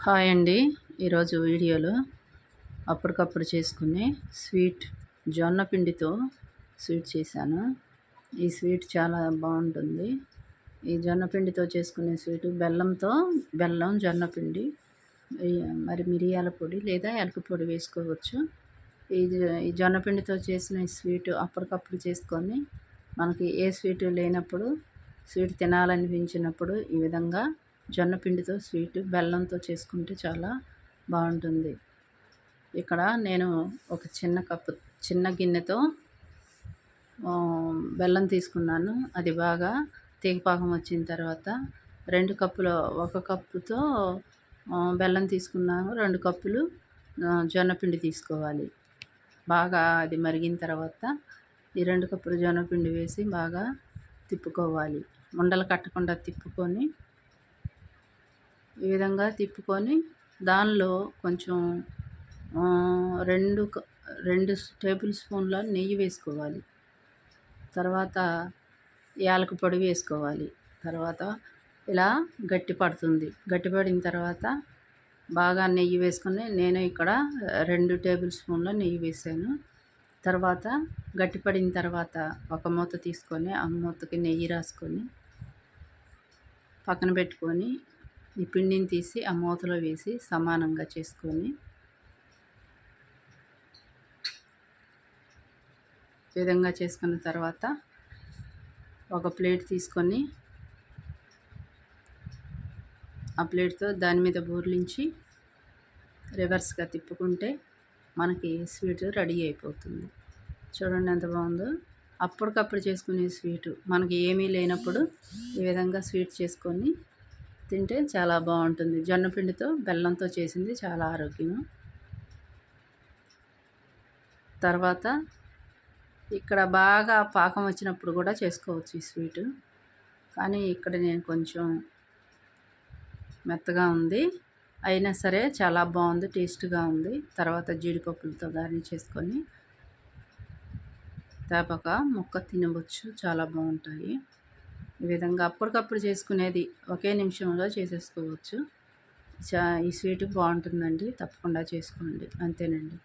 Hi అండి. ఈరోజు వీడియోలో అప్పటికప్పుడు చేసుకునే స్వీట్ జొన్న పిండితో స్వీట్ చేశాను. ఈ స్వీట్ చాలా బాగుంటుంది. ఈ జొన్న పిండితో చేసుకునే స్వీటు బెల్లం, జొన్న పిండి, మరి మిరియాల పొడి లేదా యాలకుల పొడి వేసుకోవచ్చు. ఈ జొన్న పిండితో చేసిన స్వీటు అప్పటికప్పుడు చేసుకొని మనకి ఏ స్వీటు లేనప్పుడు, స్వీట్ తినాలనిపించినప్పుడు ఈ విధంగా జొన్న పిండితో స్వీట్ బెల్లంతో చేసుకుంటే చాలా బాగుంటుంది. ఇక్కడ నేను ఒక చిన్న గిన్నెతో బెల్లం తీసుకున్నాను. అది బాగా తీగపాకం వచ్చిన తర్వాత 2 కప్పులు, 1 కప్పుతో బెల్లం తీసుకున్నాను. 2 కప్పులు జొన్న పిండి తీసుకోవాలి. బాగా అది మరిగిన తర్వాత ఈ 2 కప్పులు జొన్న పిండి వేసి బాగా తిప్పుకోవాలి. ఉండలు కట్టకుండా తిప్పుకొని, ఈ విధంగా తిప్పుకొని దానిలో కొంచెం 2 టేబుల్ స్పూన్ల నెయ్యి వేసుకోవాలి. తర్వాత యాలకుల పొడి వేసుకోవాలి. తర్వాత ఇలా గట్టిపడిన తర్వాత బాగా నెయ్యి వేసుకొని, నేను ఇక్కడ 2 టేబుల్ స్పూన్ల నెయ్యి వేసాను. తర్వాత గట్టిపడిన తర్వాత ఒక మూత తీసుకొని ఆ మూతకి నెయ్యి రాసుకొని పక్కన పెట్టుకొని, ఈ పిండిని తీసి ఆ మూతలో వేసి సమానంగా చేసుకొని, ఈ విధంగా చేసుకున్న తర్వాత ఒక ప్లేట్ తీసుకొని ఆ ప్లేట్తో దాని మీద బోర్లించి రివర్స్గా తిప్పుకుంటే మనకి స్వీట్ రెడీ అయిపోతుంది. చూడండి ఎంత బాగుందో. అప్పటికప్పుడు చేసుకునే స్వీటు మనకి ఏమీ లేనప్పుడు ఈ విధంగా స్వీట్ చేసుకొని తింటే చాలా బాగుంటుంది. జొన్న పిండితో బెల్లంతో చేసింది చాలా ఆరోగ్యం. తర్వాత ఇక్కడ బాగా పాకం వచ్చినప్పుడు కూడా చేసుకోవచ్చు ఈ స్వీటు. కానీ ఇక్కడ నేను కొంచెం మెత్తగా ఉంది, అయినా సరే చాలా బాగుంది, టేస్ట్గా ఉంది. తర్వాత జీడిపప్పులతో గార్నిష్ చేసుకొని తేపక ముక్క తినవచ్చు, చాలా బాగుంటాయి. ఈ విధంగా అప్పటికప్పుడు చేసుకునేది ఒకే నిమిషంలో చేసేసుకోవచ్చు. ఈ స్వీట్ బాగుంటుందండి, తప్పకుండా చేసుకోండి. అంతేనండి.